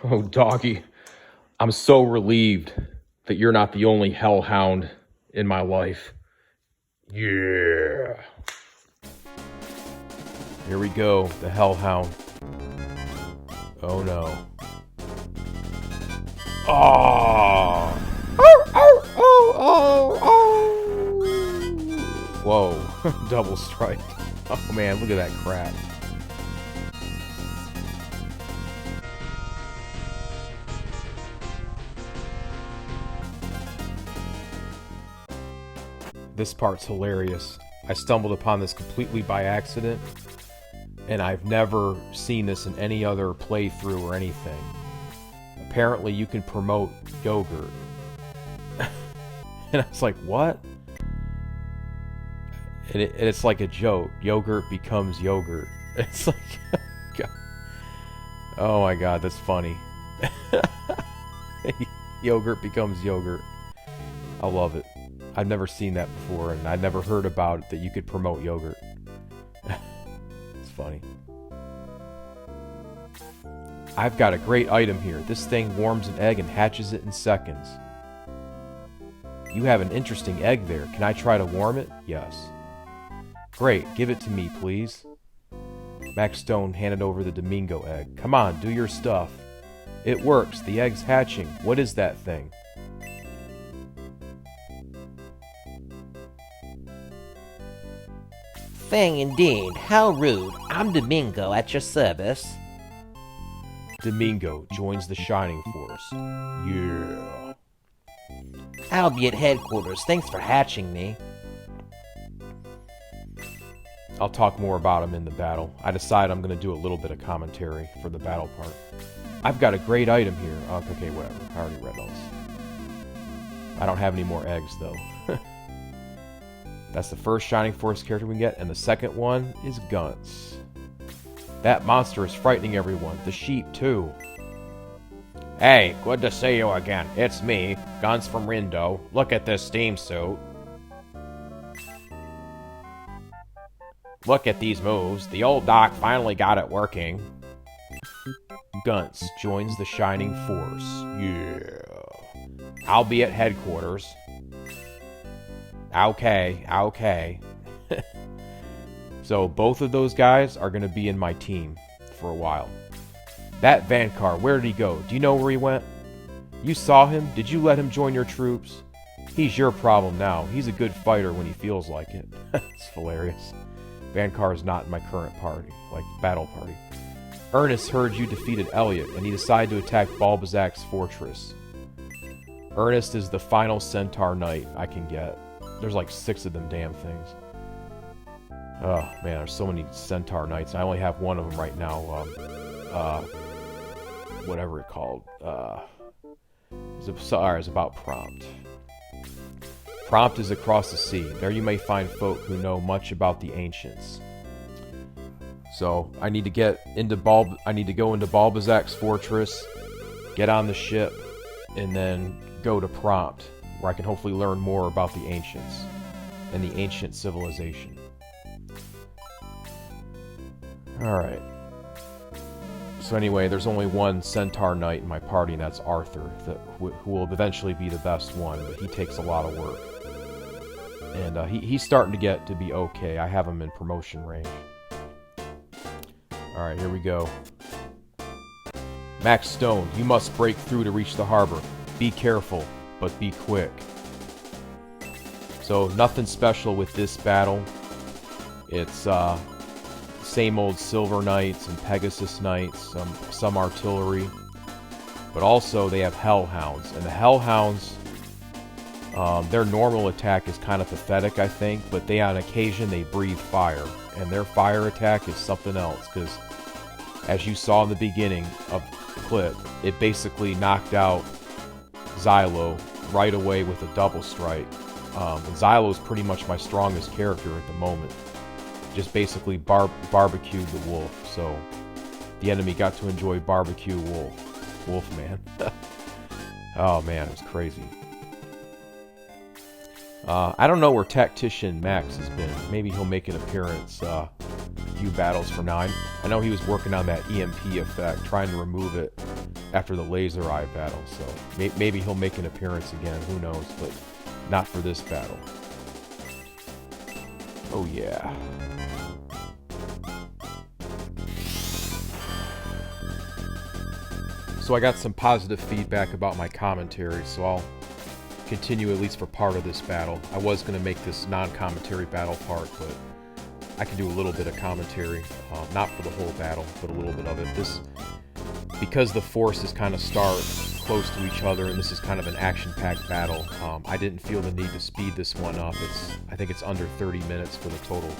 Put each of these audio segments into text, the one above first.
Oh, doggy, I'm so relieved that you're not the only hellhound in my life. Yeah. Here we go, the hellhound. Oh no. Oh. Whoa, double strike. Oh man, look at that crap. This part's hilarious. I stumbled upon this completely by accident, and I've never seen this in any other playthrough or anything. Apparently you can promote yogurt. And I was like, what? And it's like a joke. Yogurt becomes yogurt. It's like, God. Oh my god, that's funny. Yogurt becomes yogurt. I love it. I've never seen that before, and I'd never heard about it, that you could promote yogurt. It's funny. I've got a great item here. This thing warms an egg and hatches it in seconds. You have an interesting egg there. Can I try to warm it? Yes. Great, give it to me, please. Max Stone handed over the Domingo egg. Come on, do your stuff. It works. The egg's hatching. What is that thing? Thing indeed. How rude. I'm Domingo at your service. Domingo joins the Shining Force. Yeah. I'll be at headquarters. Thanks for hatching me. I'll talk more about him in the battle. I decide I'm going to do a little bit of commentary for the battle part. I've got a great item here. Oh, okay, whatever. I already read those. I don't have any more eggs, though. That's the first Shining Force character we can get, and the second one is Gunts. That monster is frightening everyone. The sheep, too. Hey, good to see you again. It's me, Gunts from Rindo. Look at this steam suit. Look at these moves. The old doc finally got it working. Gunts joins the Shining Force. Yeah. I'll be at headquarters. Okay. So both of those guys are going to be in my team for a while. That Vankar, where did he go? Do you know where he went? You saw him? Did you let him join your troops? He's your problem now. He's a good fighter when he feels like it. It's hilarious. Vankar is not in my current party, like battle party. Ernest heard you defeated Elliot, and he decided to attack Balbazak's fortress. Ernest is the final Centaur Knight I can get. There's like 6 of them damn things. Oh man, there's so many Centaur Knights. I only have one of them right now. Whatever it's called. It's about Prompt. Prompt is across the sea. There you may find folk who know much about the ancients. So I need to go into Balbazak's fortress, get on the ship, and then go to Prompt, where I can hopefully learn more about the ancients and the ancient civilization. Alright. So anyway, there's only one Centaur Knight in my party, and that's Arthur, who will eventually be the best one, but he takes a lot of work. And he's starting to get to be okay. I have him in promotion range. Alright, here we go. Max Stone, you must break through to reach the harbor. Be careful, but be quick. So, nothing special with this battle. It's same old Silver Knights and Pegasus Knights, some artillery. But also, they have Hellhounds. And the Hellhounds, their normal attack is kind of pathetic, I think. But on occasion, they breathe fire. And their fire attack is something else. Because, as you saw in the beginning of the clip, it basically knocked out Zylo right away with a double strike. And Zylo is pretty much my strongest character at the moment. Just basically barbecued the wolf, so the enemy got to enjoy barbecue Wolfman. Oh man, it was crazy. I don't know where Tactician Max has been. Maybe he'll make an appearance a few battles from now. I know he was working on that EMP effect, trying to remove it. after the laser eye battle, so maybe he'll make an appearance again, who knows, but not for this battle. Oh yeah. So I got some positive feedback about my commentary, so I'll continue at least for part of this battle. I was going to make this non-commentary battle part, but I can do a little bit of commentary, not for the whole battle, but a little bit of it. Because the forces kind of start close to each other, and this is kind of an action-packed battle, I didn't feel the need to speed this one up. I think it's under 30 minutes for the total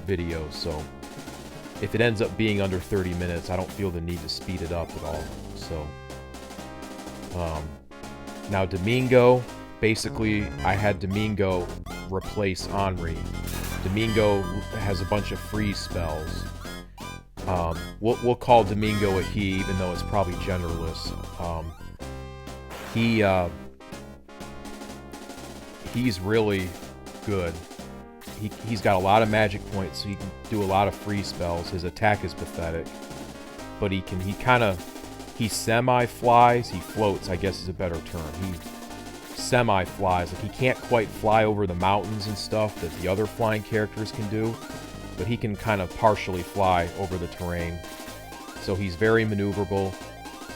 video, so if it ends up being under 30 minutes, I don't feel the need to speed it up at all. So, now Domingo, basically, I had Domingo replace Henri. Domingo has a bunch of freeze spells. We'll call Domingo a he, even though it's probably genderless. He's really good. He's got a lot of magic points, so he can do a lot of free spells. His attack is pathetic, but he semi-flies. He floats, I guess is a better term. He semi-flies. Like, he can't quite fly over the mountains and stuff that the other flying characters can do, but he can kind of partially fly over the terrain. So he's very maneuverable.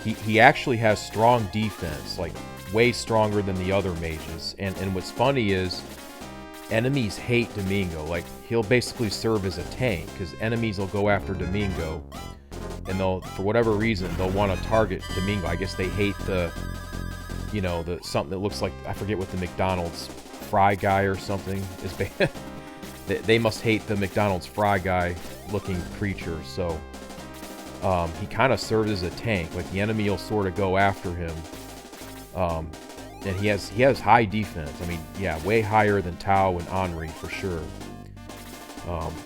He actually has strong defense, like way stronger than the other mages. And what's funny is enemies hate Domingo. Like, he'll basically serve as a tank, because enemies will go after Domingo, and they'll, for whatever reason, they'll want to target Domingo. I guess they hate the something that looks like, I forget what the McDonald's fry guy or something is. They must hate the McDonald's fry guy looking creature. So he kind of serves as a tank. Like, the enemy will sort of go after him. And he has high defense. I mean, yeah, way higher than Tao and Henri for sure.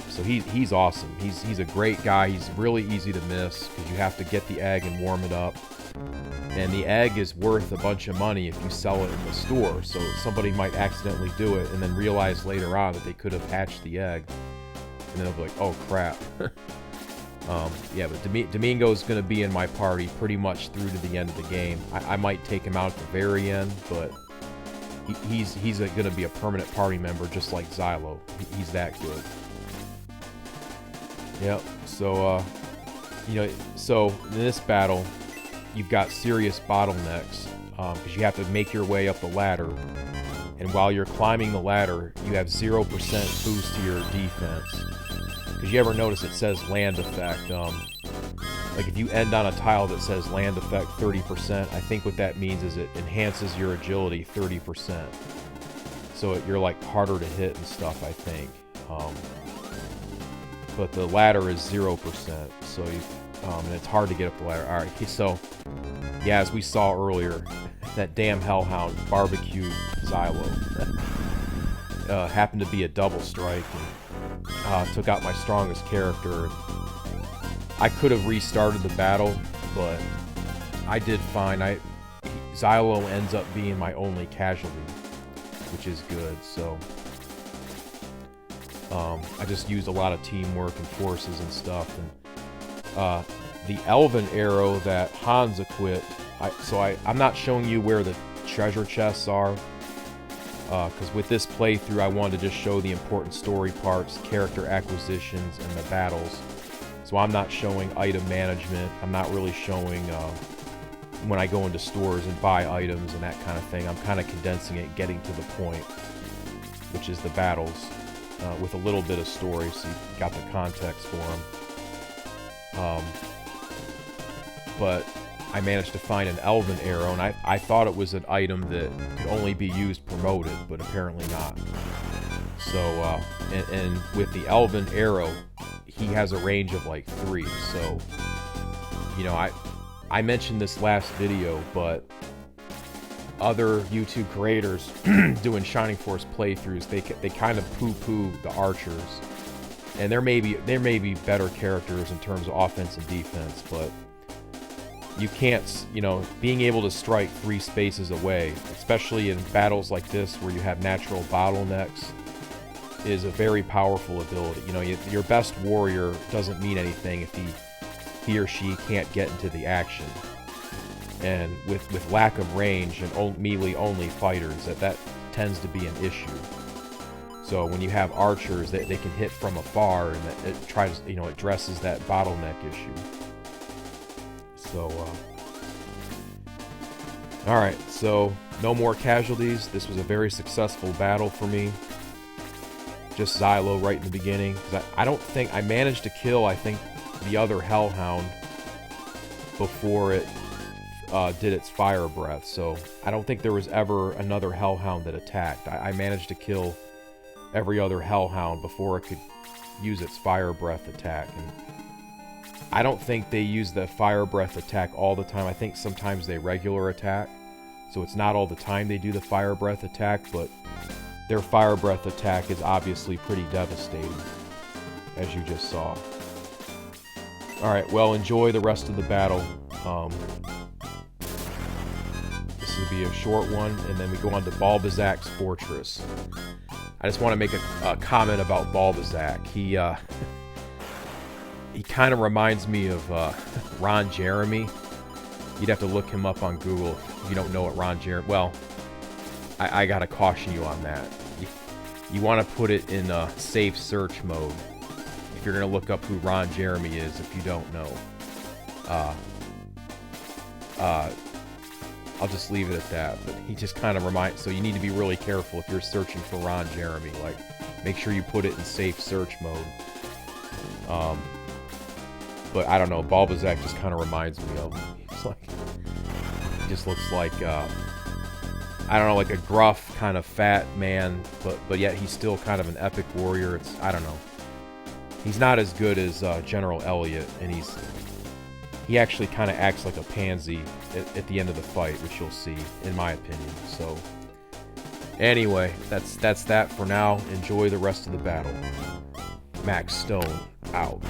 So he's awesome. He's a great guy. He's really easy to miss because you have to get the egg and warm it up. And the egg is worth a bunch of money if you sell it in the store. So somebody might accidentally do it and then realize later on that they could have hatched the egg. And then they'll be like, oh crap. Yeah, but Domingo is going to be in my party pretty much through to the end of the game. I might take him out at the very end, but he's going to be a permanent party member just like Zylo. He's that good. Yep, so, so in this battle, you've got serious bottlenecks, because you have to make your way up the ladder, and while you're climbing the ladder, you have 0% boost to your defense. Because you ever notice it says land effect, like if you end on a tile that says land effect 30%, I think what that means is it enhances your agility 30%. So you're like harder to hit and stuff, I think. But the ladder is 0%, so and it's hard to get up the ladder. Alright, so yeah, as we saw earlier, that damn hellhound barbecued Zylo. Happened to be a double strike, and took out my strongest character. I could have restarted the battle, but I did fine. Zylo ends up being my only casualty, which is good. So I just used a lot of teamwork and forces and stuff. And the elven arrow that Hans equipped, I'm not showing you where the treasure chests are, because with this playthrough I wanted to just show the important story parts, character acquisitions, and the battles. So I'm not showing item management. I'm not really showing when I go into stores and buy items and that kind of thing. I'm kind of condensing it, getting to the point, which is the battles, with a little bit of story, so you got the context for them. But I managed to find an elven arrow, and I thought it was an item that could only be used promoted, but apparently not. So, and with the elven arrow, he has a range of like 3, so, I mentioned this last video, but other YouTube creators doing Shining Force playthroughs, they kind of poo-poo the archers, and there may be better characters in terms of offense and defense, but you can't, being able to strike 3 spaces away, especially in battles like this where you have natural bottlenecks, is a very powerful ability. Your best warrior doesn't mean anything if he or she can't get into the action. And with lack of range and melee only fighters, that tends to be an issue. So when you have archers, they can hit from afar, and it tries, it addresses that bottleneck issue. So, alright, so no more casualties. This was a very successful battle for me. Just Zylo right in the beginning. 'Cause I don't think I managed to kill, I think, the other Hellhound before it did its fire breath. So I don't think there was ever another Hellhound that attacked. I managed to kill every other Hellhound before it could use its fire breath attack. And I don't think they use the fire breath attack all the time. I think sometimes they regular attack. So it's not all the time they do the fire breath attack, but their fire breath attack is obviously pretty devastating, as you just saw. Alright, well, enjoy the rest of the battle. This will be a short one, and then we go on to Balbazak's Fortress. I just want to make a comment about Balbazak. He kind of reminds me of Ron Jeremy. You'd have to look him up on Google if you don't know what Ron Jeremy... Well, I gotta caution you on that. You want to put it in safe search mode if you're going to look up who Ron Jeremy is if you don't know. I'll just leave it at that. But he just kind of reminds... So you need to be really careful if you're searching for Ron Jeremy. Like, make sure you put it in safe search mode. But I don't know, Balbazak just kind of reminds me of him. He's like... He just looks like, I don't know, like a gruff, kind of fat man, but yet he's still kind of an epic warrior. I don't know. He's not as good as General Elliot, and he actually kind of acts like a pansy at the end of the fight, which you'll see, in my opinion. So, anyway, that's that for now. Enjoy the rest of the battle. Max Stone, out.